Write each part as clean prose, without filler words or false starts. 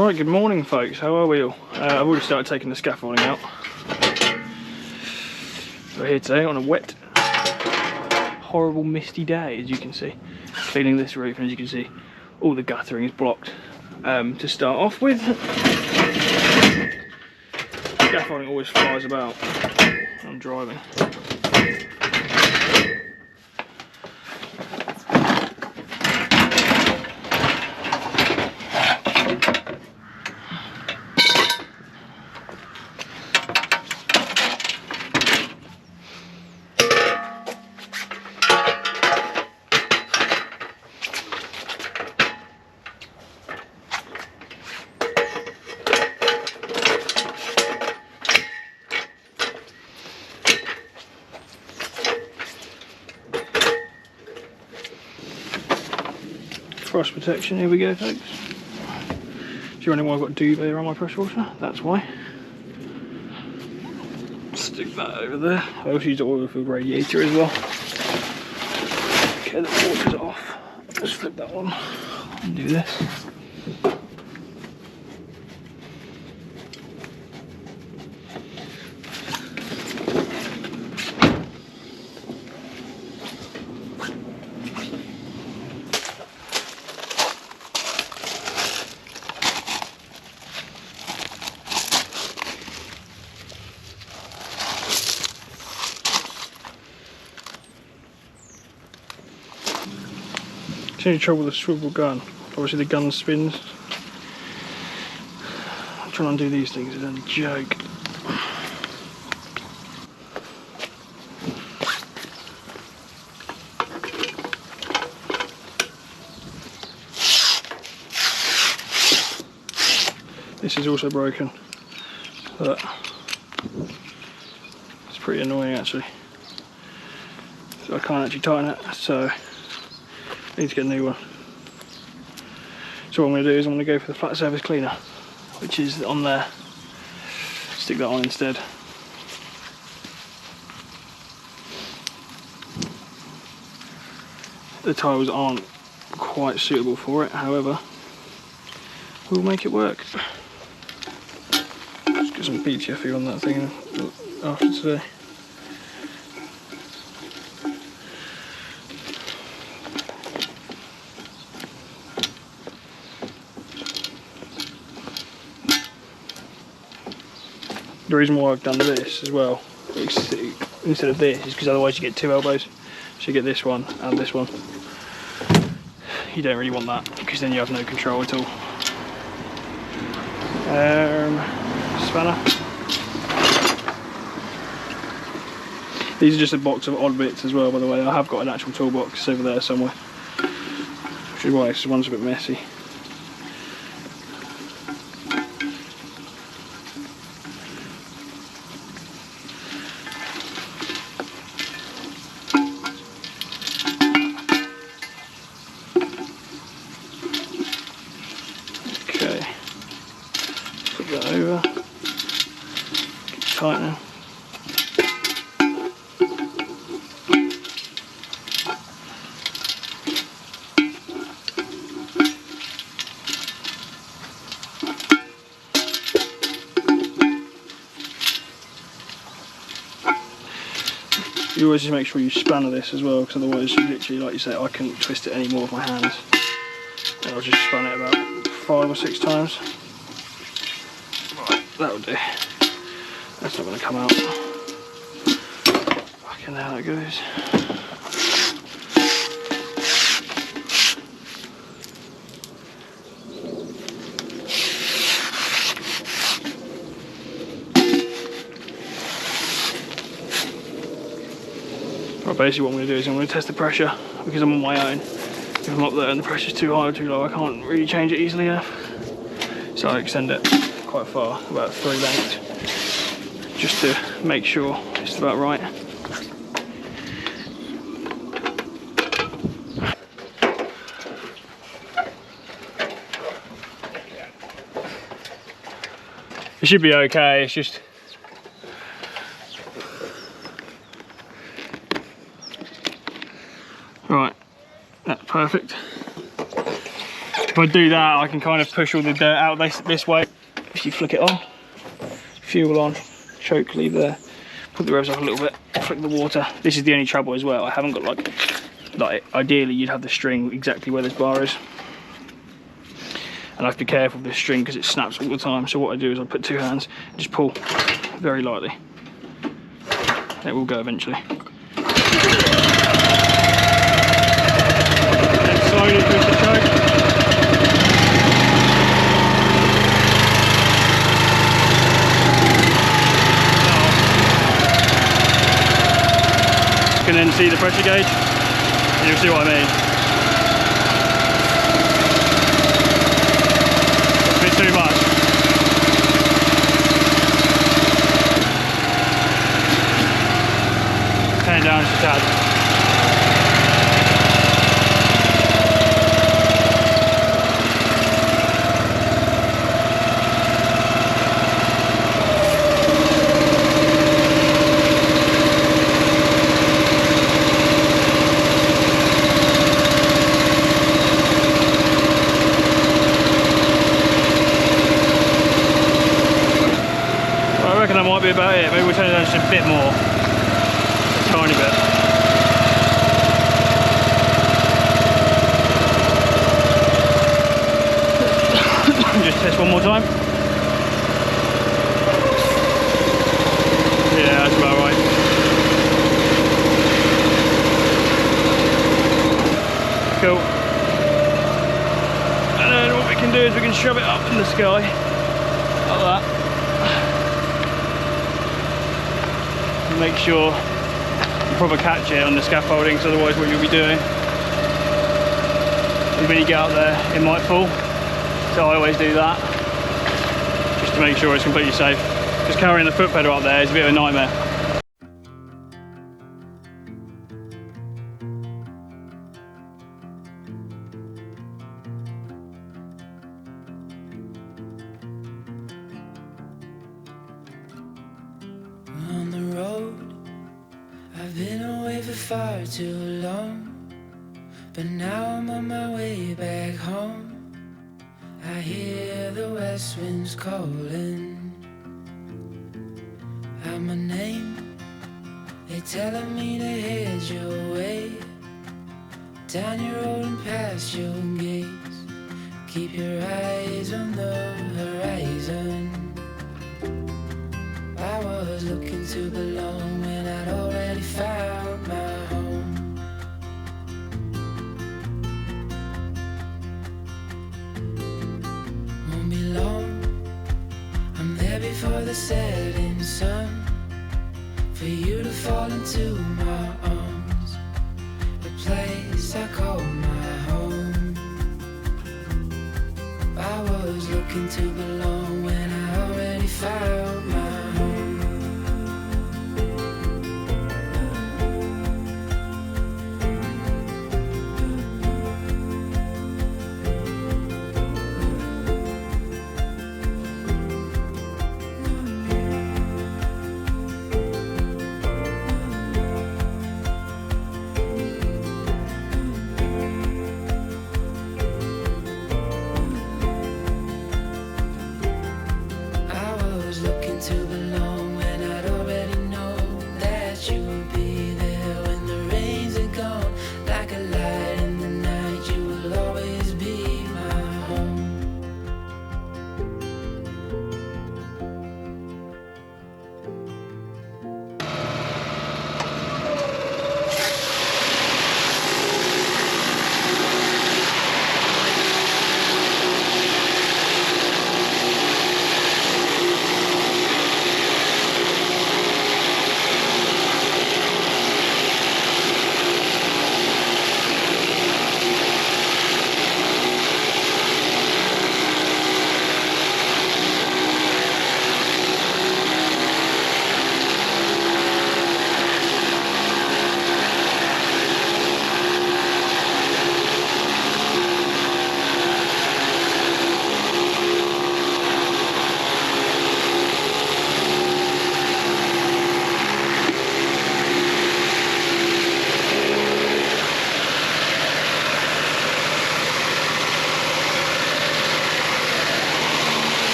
Right, good morning folks, how are we all? I've already started taking the scaffolding out. We're here today on a wet, horrible misty day, as you can see. Cleaning this roof, and as you can see, all the guttering is blocked. To start off with, scaffolding always flies about. I'm driving. Frost protection, here we go folks. If you're wondering why I've got a duvet around my pressure washer, that's why. Stick that over there. I also use the oil filled radiator as well. Okay, the water's off. Just flip that one and do this. It's only trouble with a swivel gun. Obviously the gun spins. Trying to undo these things is a joke. This is also broken, but it's pretty annoying actually. So I can't actually tighten it, so I need to get a new one. So what I'm going to do is I'm going to go for the flat surface cleaner, which is on there. Stick that on instead. The tiles aren't quite suitable for it, however, we'll make it work. Just get some PTFE on that thing after today. The reason why I've done this as well, instead of this, is because otherwise you get two elbows. So you get this one and this one. You don't really want that, because then you have no control at all. Spanner. These are just a box of odd bits as well, by the way. I have got an actual toolbox over there somewhere, which is why this one's a bit messy. That over, keep tightening. You always just make sure you spanner this as well, because otherwise you literally, like you say, I couldn't twist it any more with my hands. And I'll just span it about 5 or 6 times. That'll do. That's not going to come out. Fucking hell, it goes. Right, basically what I'm going to do is I'm going to test the pressure, because I'm on my own. If I'm up there and the pressure's too high or too low, I can't really change it easily enough. So I extend it quite far, about 3 lengths, just to make sure it's about right. It should be okay, it's just right, that's perfect. If I do that, I can kind of push all the dirt out this way. If you flick it on, fuel on, choke lever there, put the revs up a little bit, flick the water. This is the only trouble as well. I haven't got like ideally you'd have the string exactly where this bar is. And I have to be careful with this string because it snaps all the time. So what I do is I put 2 hands, just pull very lightly. It will go eventually. Then slowly push the choke. You can then see the pressure gauge, and you'll see what I mean. It's a bit too much. Turn it down just a tad. I reckon that might be about it. Maybe we'll turn it down just a bit more. A tiny bit. Just test one more time. Yeah, that's about right. Cool. And then what we can do is we can shove it up in the sky, like that. Make sure you proper catch it on the scaffolding, because otherwise what you'll be doing is when you get out there it might fall. So I always do that, just to make sure it's completely safe. Just carrying the foot pedal up there is a bit of a nightmare. On the road, I've been away for far too long, but now I'm on my way back home. I hear the west winds calling out my name. They're telling me to head your way, down your road and past your gates. Keep your eyes on the horizon. I was looking to belong when I'd already found my home. Won't be long, I'm there before the setting sun, for you to fall into my arms, a place I call my home. I was looking to belong when I already found my home. I was looking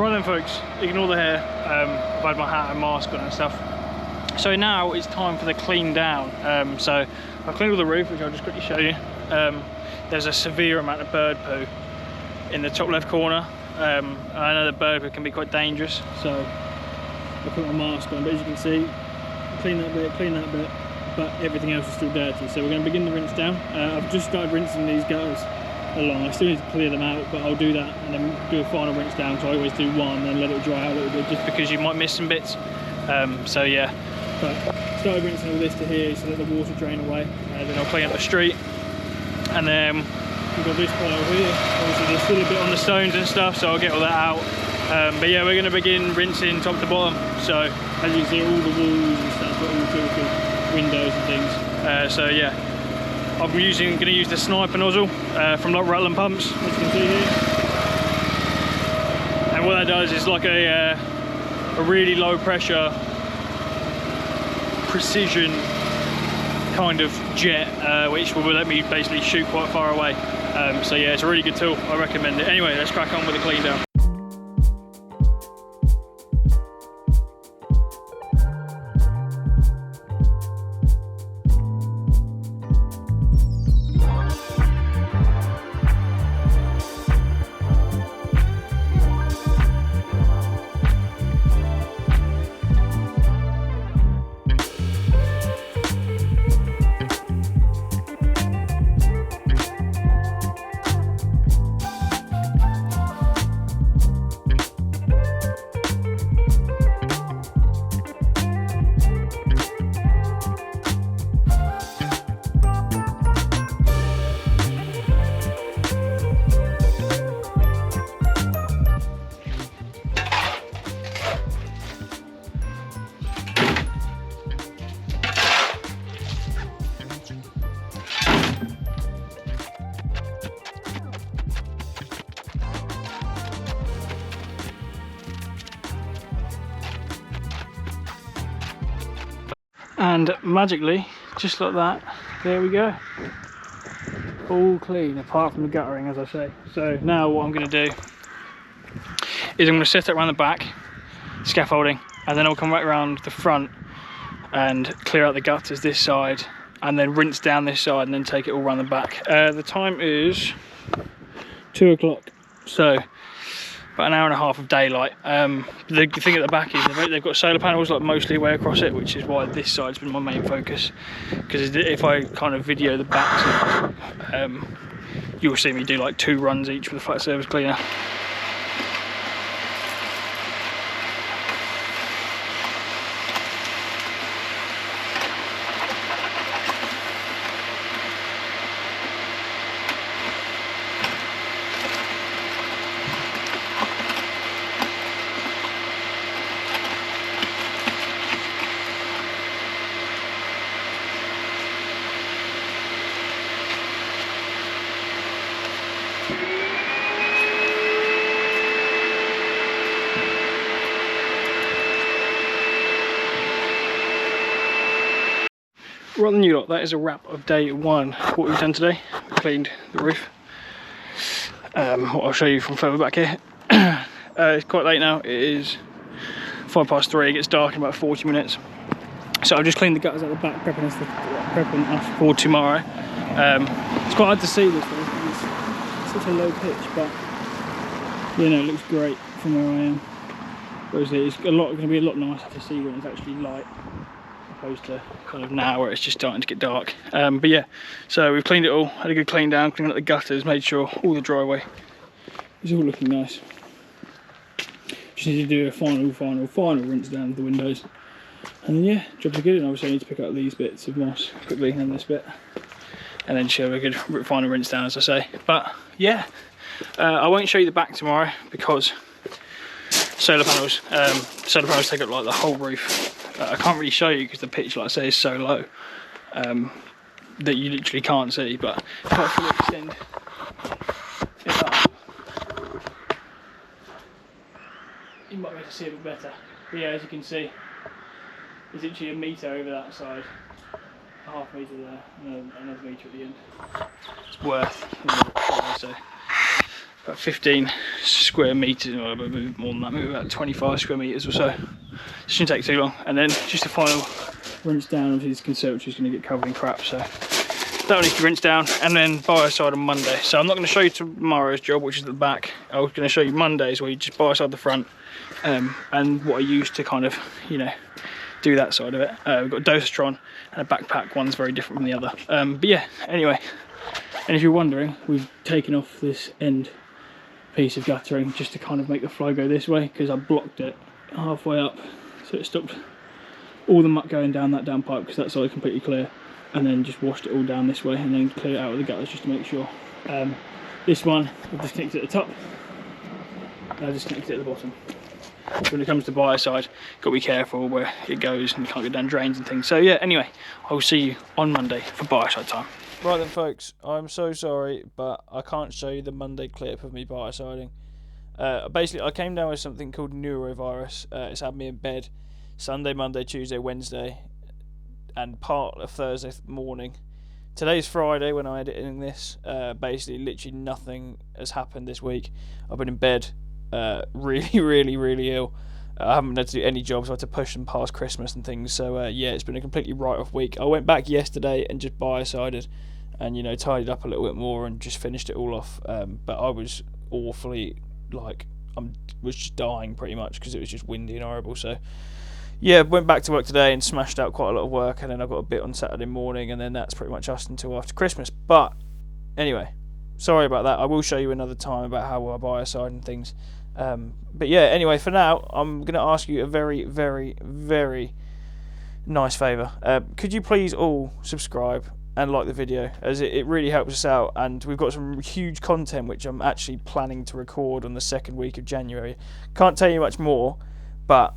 Right then folks, ignore the hair, I've had my hat and mask on and stuff. So now it's time for the clean down. So I've cleaned all the roof, which I'll just quickly show you. There's a severe amount of bird poo in the top left corner. I know the bird poo can be quite dangerous, so I put my mask on, but as you can see, clean that bit, but everything else is still dirty. So we're going to begin the rinse down. I've just started rinsing these gutters along. I still need to clear them out, but I'll do that and then do a final rinse down. So I always do one, then let it dry out a little bit, just because you might miss some bits. So yeah, but started rinsing all this to here so let the water drain away. Then I'll clean up the street, and then we've got this pile here. Obviously there's still a bit on the stones and stuff, so I'll get all that out. But yeah, we're going to begin rinsing top to bottom. So as you can see, all the walls and stuff are all filled with windows and things. So yeah, I'm going to use the sniper nozzle from Rutland Pumps, as you can see here. And what that does is like a really low pressure, precision kind of jet, which will let me basically shoot quite far away. So yeah, it's a really good tool. I recommend it. Anyway, let's crack on with the clean down. And magically, just like that, there we go. All clean, apart from the guttering, as I say. So now what I'm going to do is I'm going to set it around the back, scaffolding, and then I'll come right around the front and clear out the gutters this side, and then rinse down this side, and then take it all around the back. The time is 2 o'clock, so about an hour and a half of daylight. The thing at the back is they've got solar panels like mostly way across it, which is why this side's been my main focus, because if I kind of video the backs, you'll see me do like 2 runs each with a flat surface cleaner. Right then you lot, that is a wrap of day 1. What we've done today, we cleaned the roof. What I'll show you from further back here. It's quite late now, it is 3:05, it gets dark in about 40 minutes. So I've just cleaned the gutters out the back, prepping us for tomorrow. It's quite hard to see this one, it's such a low pitch, but you know, it looks great from where I am. Whereas it's going to be a lot nicer to see when it's actually light, opposed to kind of now where it's just starting to get dark. But yeah, so we've cleaned it all, had a good clean down, cleaned up the gutters, made sure all the driveway is all looking nice. Just need to do a final rinse down of the windows, and then yeah, jobs are good. And obviously I need to pick up these bits of moss quickly and this bit, and then show a good final rinse down, as I say. But yeah, I won't show you the back tomorrow because solar panels take up like the whole roof. I can't really show you because the pitch, like I say, is so low that you literally can't see. But if I fully extend it up, you might be able to see a bit better. But yeah, as you can see, there's literally a metre over that side, a half metre there, and another metre at the end. It's worth, so. about 15 square meters, or a bit more than that, maybe about 25 square meters or so. It shouldn't take too long. And then just a final rinse down. Obviously this conservatory is going to get covered in crap, so that needs to rinse down, and then biocide on Monday. So I'm not going to show you tomorrow's job, which is at the back. I was going to show you Monday's, where you just biocide the front, and what I use to kind of, you know, do that side of it. We've got a Dosatron and a backpack. One's very different from the other. But yeah, anyway. And if you're wondering, we've taken off this end piece of guttering just to kind of make the flow go this way, because I blocked it halfway up, so it stopped all the muck going down that damn pipe, because that side is completely clear. And then just washed it all down this way, and then clear it out with the gutters just to make sure. This one, I've disconnected at the top, and I've disconnected at the bottom. So when it comes to biocide, got to be careful where it goes, and you can't go down drains and things. So yeah, anyway, I will see you on Monday for biocide time. Right then folks, I'm so sorry, but I can't show you the Monday clip of me biociding. Basically, I came down with something called neurovirus. It's had me in bed Sunday, Monday, Tuesday, Wednesday, and part of Thursday morning. Today's Friday when I'm editing this. Basically literally nothing has happened this week. I've been in bed, really ill. I haven't had to do any jobs. I had to push them past Christmas and things, so yeah, it's been a completely write-off week. I went back yesterday and just biocided and, you know, tidied up a little bit more and just finished it all off, but I was awfully, like, was just dying pretty much because it was just windy and horrible. So yeah, went back to work today and smashed out quite a lot of work, and then I've got a bit on Saturday morning, and then that's pretty much us until after Christmas. But anyway, sorry about that. I will show you another time about how I biocide and things. But yeah, anyway, for now, I'm going to ask you a very nice favour. Could you please all subscribe and like the video, as it really helps us out, and we've got some huge content which I'm actually planning to record on the second week of January. Can't tell you much more, but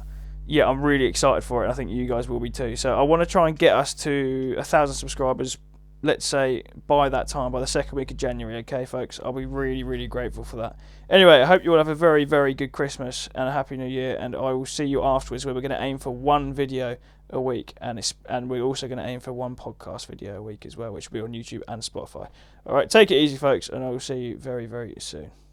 yeah, I'm really excited for it. I think you guys will be too. So I want to try and get us to 1,000 subscribers, let's say by that time, by the second week of January. Okay, folks, I'll be really grateful for that. Anyway, I hope you all have a very good Christmas and a happy New Year, and I will see you afterwards, where we're going to aim for one video a week, and we're also going to aim for one podcast video a week as well, which will be on YouTube and Spotify. All right, take it easy, folks, and I will see you very soon.